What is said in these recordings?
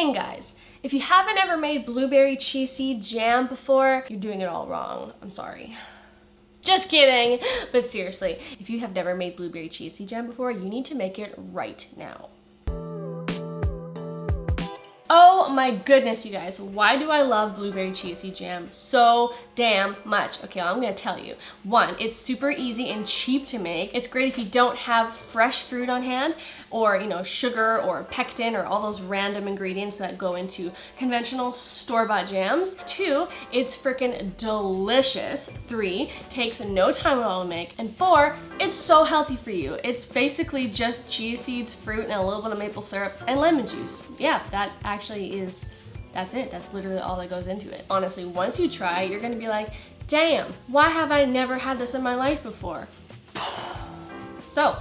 thing, guys. If you haven't ever made blueberry chia seed jam before, you're doing it all wrong. I'm sorry. Just kidding. But seriously, if you have never made blueberry chia seed jam before, you need to make it right now. Oh my goodness, you guys, why do I love blueberry chia seed jam so damn much? Okay, I'm gonna tell you. One, it's super easy and cheap to make. It's great if you don't have fresh fruit on hand, or sugar or pectin or all those random ingredients that go into conventional store-bought jams. Two, it's freaking delicious. Three, takes no time at all to make. And four, it's so healthy for you. It's basically just chia seeds, fruit, and a little bit of maple syrup and lemon juice. Yeah, that's it. That's literally all that goes into it. Honestly, once you try, you're gonna be like, damn, why have I never had this in my life before? So,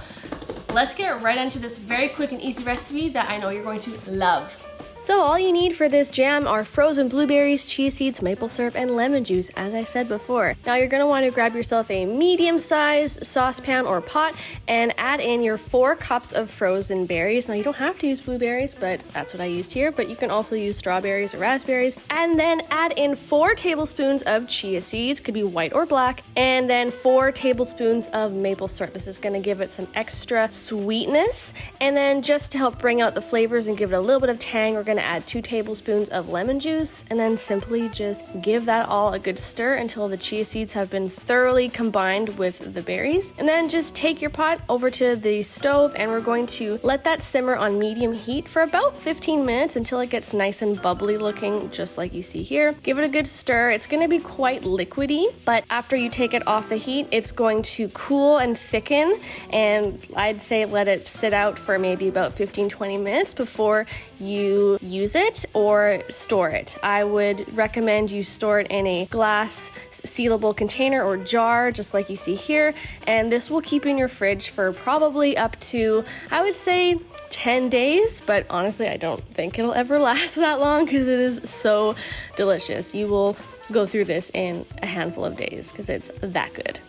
let's get right into this very quick and easy recipe that I know you're going to love. So all you need for this jam are frozen blueberries, chia seeds, maple syrup, and lemon juice, as I said before. Now you're gonna want to grab yourself a medium-sized saucepan or pot and add in your 4 cups of frozen berries. Now you don't have to use blueberries, but that's what I used here, but you can also use strawberries or raspberries. And then add in 4 tablespoons of chia seeds, could be white or black, and then 4 tablespoons of maple syrup. This is gonna give it some extra sweetness. And then just to help bring out the flavors and give it a little bit of tang, we're gonna add 2 tablespoons of lemon juice, and then simply just give that all a good stir until the chia seeds have been thoroughly combined with the berries. And then just take your pot over to the stove, and we're going to let that simmer on medium heat for about 15 minutes until it gets nice and bubbly looking, just like you see here. Give it a good stir. It's going to be quite liquidy, but after you take it off the heat, it's going to cool and thicken, and I'd say let it sit out for maybe about 15-20 minutes before you use it or store it. I would recommend you store it in a glass sealable container or jar, just like you see here, and this will keep in your fridge for probably up to, I would say, 10 days, but honestly I don't think it'll ever last that long because it is so delicious. You will go through this in a handful of days because it's that good.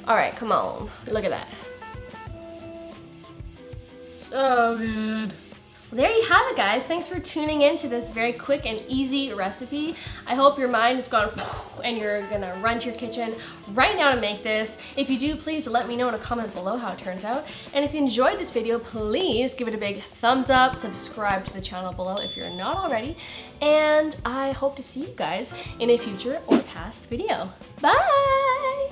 All right, come on, look at that. So good. Well, there you have it, guys. Thanks for tuning in to this very quick and easy recipe. I hope your mind has gone and you're gonna run to your kitchen right now to make this. If you do, please let me know in a comment below how it turns out. And if you enjoyed this video, please give it a big thumbs up, subscribe to the channel below if you're not already, and I hope to see you guys in a future or past video. Bye!